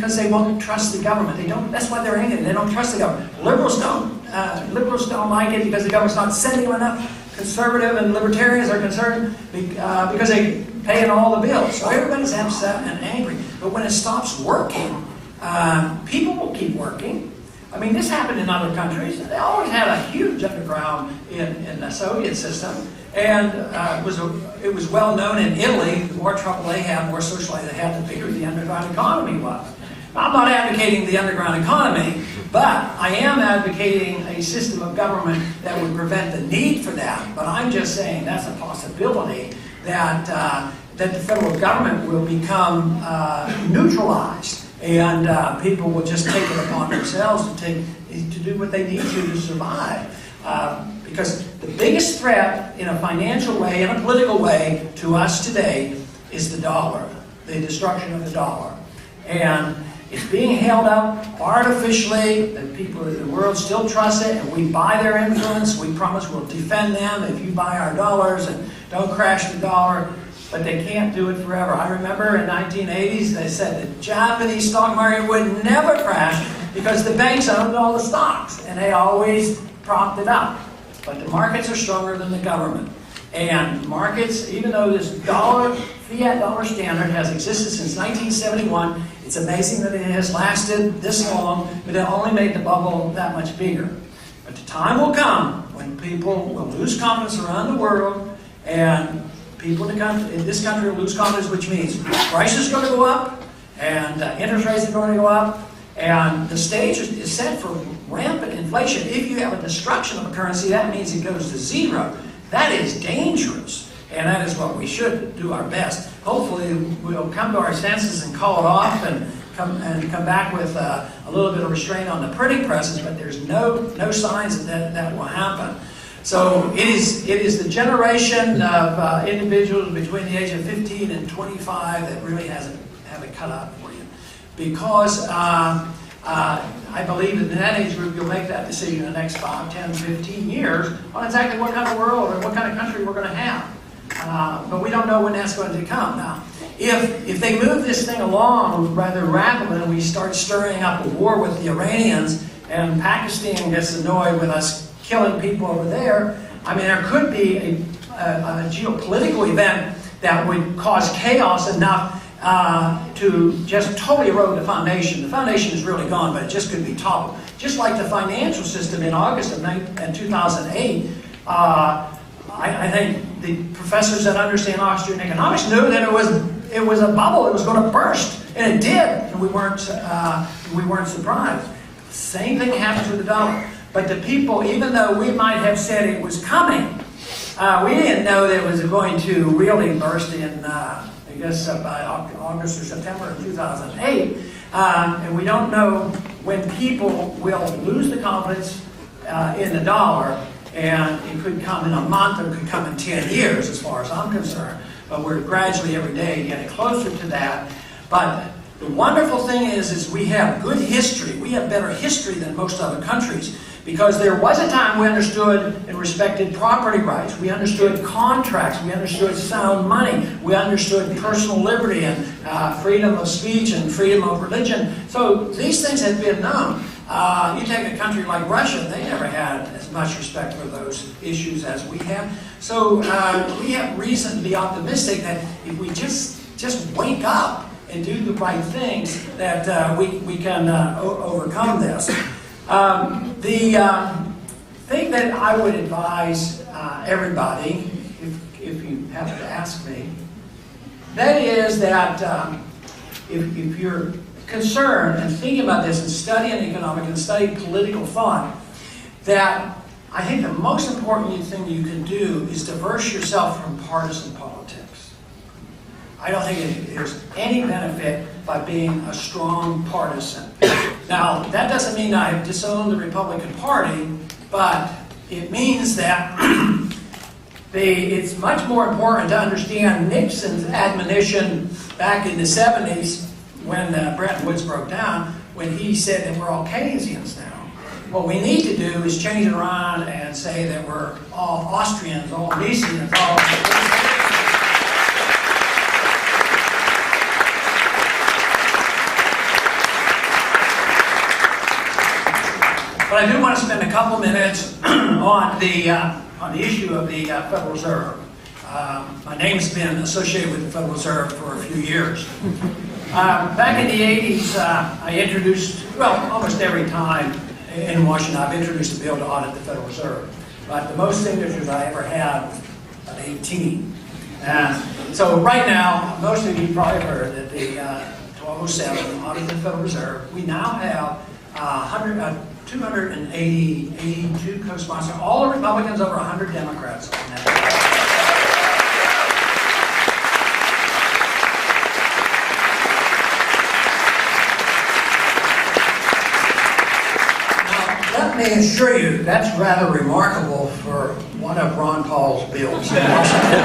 because they won't trust the government. They don't. That's why they're angry. They don't trust the government. Liberals don't. Liberals don't like it because the government's not sending them enough. Conservative and libertarians are concerned because they pay all the bills. So everybody's upset and angry. But when it stops working, people will keep working. I mean, this happened in other countries. They always had a huge underground in the Soviet system. And it was well known in Italy. The more trouble they had, more socialized they had, the bigger the underground economy was. I'm not advocating the underground economy, but I am advocating a system of government that would prevent the need for that. But I'm just saying that's a possibility that that the federal government will become neutralized, and people will just take it upon themselves to do what they need to survive. Because the biggest threat in a financial way, in a political way, to us today is the dollar, the destruction of the dollar. And it's being held up artificially. The people of the world still trust it, and we buy their influence. We promise we'll defend them if you buy our dollars and don't crash the dollar. But they can't do it forever. I remember in the 1980s, they said the Japanese stock market would never crash because the banks owned all the stocks, and they always propped it up. But the markets are stronger than the government. And markets, even though this fiat dollar standard has existed since 1971, it's amazing that it has lasted this long, but it only made the bubble that much bigger. But the time will come when people will lose confidence around the world, and people in this country will lose confidence, which means prices are going to go up, and interest rates are going to go up, and the stage is set for rampant inflation. If you have a destruction of a currency, that means it goes to zero. That is dangerous, and that is what we should do our best. Hopefully, we'll come to our senses and call it off, and come back with a little bit of restraint on the printing presses. But there's no signs that will happen. So it is the generation of individuals between the age of 15 and 25 that really have it cut out for you, because I believe that in that age group you'll make that decision in the next 5, 10, 15 years on exactly what kind of world or what kind of country we're going to have. But we don't know when that's going to come. Now, if they move this thing along rather rapidly and we start stirring up a war with the Iranians and Pakistan gets annoyed with us killing people over there, I mean, there could be a geopolitical event that would cause chaos enough to just totally erode the foundation. The foundation is really gone, but it just could be toppled. Just like the financial system in August of 2008, I think the professors that understand Austrian economics knew that it was a bubble. It was going to burst, and it did, and we weren't surprised. Same thing happens with the dollar. But the people, even though we might have said it was coming, we didn't know that it was going to really burst in, I guess, by August or September of 2008. And we don't know when people will lose the confidence in the dollar, and it could come in a month or it could come in 10 years as far as I'm concerned. But we're gradually every day getting closer to that. But the wonderful thing is we have good history. We have better history than most other countries, because there was a time we understood and respected property rights. We understood contracts. We understood sound money. We understood personal liberty and freedom of speech and freedom of religion. So these things have been known. You take a country like Russia, they never had as much respect for those issues as we have. So we have reason to be optimistic that if we just wake up and do the right things, that we can overcome this. The thing that I would advise everybody, if you have to ask me, that is that if you're concerned and thinking about this and studying economics and studying political thought, that I think the most important thing you can do is diverse yourself from partisan politics. I don't think there's any benefit by being a strong partisan. Now, that doesn't mean I disown the Republican Party, but it means that it's much more important to understand Nixon's admonition back in the 70s when Bretton Woods broke down, when he said that we're all Keynesians now. What we need to do is change it around and say that we're all Austrians, all Miesians, all... But I do want to spend a couple minutes on the issue of the Federal Reserve. My name's been associated with the Federal Reserve for a few years. Back in the 80s, I introduced, well, almost every time in Washington, I've introduced a bill to audit the Federal Reserve. But the most signatures I ever had was about 18. So right now, most of you probably heard that the 1207 audit the Federal Reserve. We now have 82 co-sponsors, all the Republicans, over 100 Democrats on that. Let me assure you, that's rather remarkable for one of Ron Paul's bills in Washington.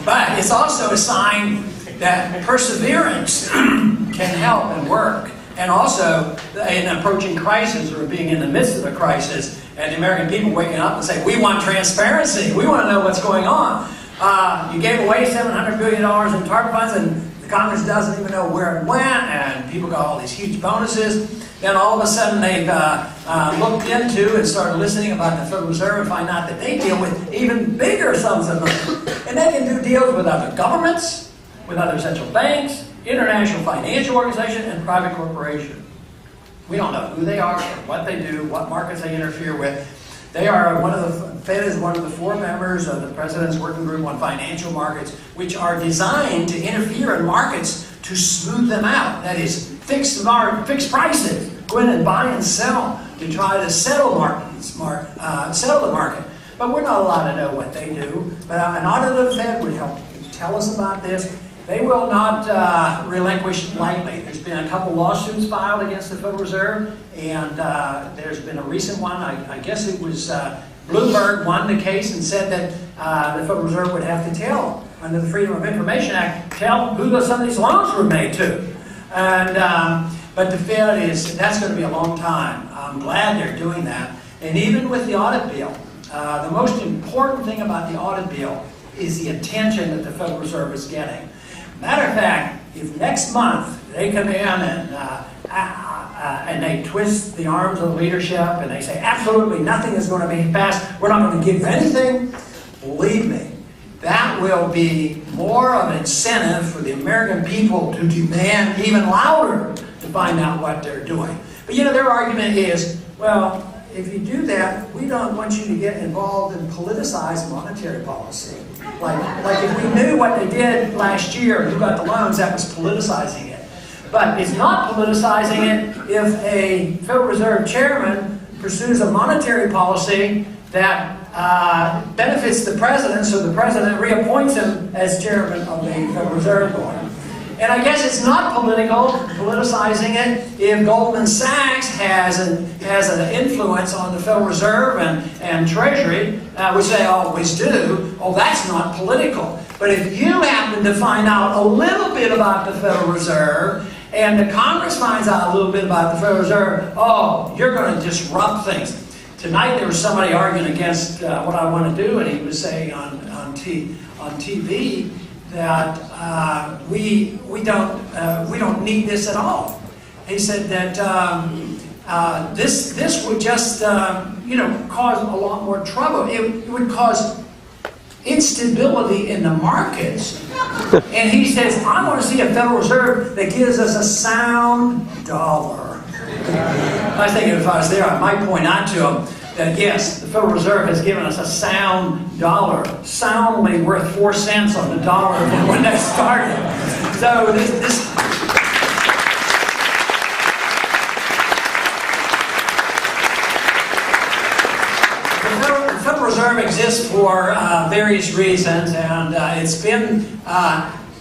But it's also a sign that perseverance can help and work. And also, in approaching crisis or being in the midst of a crisis, and the American people waking up and saying, we want transparency, we want to know what's going on. You gave away $700 billion in TARP funds, and the Congress doesn't even know where it went, and people got all these huge bonuses. Then all of a sudden they've looked into and started listening about the Federal Reserve and find out that they deal with even bigger sums of money. And they can do deals with other governments, with other central banks, international financial organizations, and private corporations. We don't know who they are, what they do, what markets they interfere with. They are Fed is one of the 4 members of the President's Working Group on Financial Markets, which are designed to interfere in markets to smooth them out. That is, fix prices, go in and buy and sell to try to settle the market. But we're not allowed to know what they do. But an audit of the Fed would help tell us about this. They will not relinquish lightly. There's been a couple lawsuits filed against the Federal Reserve, and there's been a recent one. I guess it was Bloomberg won the case and said that the Federal Reserve would have to tell, under the Freedom of Information Act, tell who some of these loans were made to. And but the Fed that's going to be a long time. I'm glad they're doing that. And even with the audit bill, the most important thing about the audit bill is the attention that the Federal Reserve is getting. Matter of fact, if next month they come in and they twist the arms of the leadership and they say absolutely nothing is going to be passed, we're not going to give you anything, believe me, that will be more of an incentive for the American people to demand even louder to find out what they're doing. But you know, their argument is, well, if you do that, we don't want you to get involved in politicized monetary policy. Like if we knew what they did last year, who got the loans, that was politicizing it. But it's not politicizing it if a Federal Reserve chairman pursues a monetary policy that benefits the president, so the president reappoints him as chairman of the Federal Reserve Board. And I guess it's not politicizing it, if Goldman Sachs has an influence on the Federal Reserve and Treasury, which they always do. Oh, that's not political. But if you happen to find out a little bit about the Federal Reserve, and the Congress finds out a little bit about the Federal Reserve, oh, you're going to disrupt things. Tonight there was somebody arguing against what I want to do, and he was saying on TV that we don't need this at all. He said that this would just cause a lot more trouble. It would cause instability in the markets. And he says, I want to see a Federal Reserve that gives us a sound dollar. I was thinking if I was there, I might point out to him that yes, the Federal Reserve has given us a sound dollar, soundly worth 4 cents on the dollar when they started. So this the Federal Reserve exists for various reasons, and it's been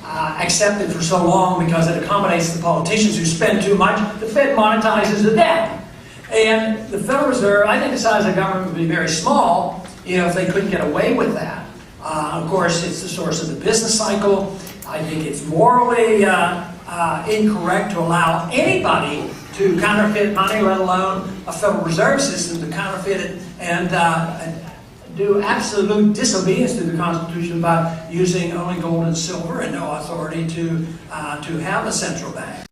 accepted for so long because it accommodates the politicians who spend too much. The Fed monetizes the debt. And the Federal Reserve, I think the size of the government would be very small, if they couldn't get away with that. Of course, it's the source of the business cycle. I think it's morally incorrect to allow anybody to counterfeit money, let alone a Federal Reserve System to counterfeit it and do absolute disobedience to the Constitution by using only gold and silver and no authority to have a central bank.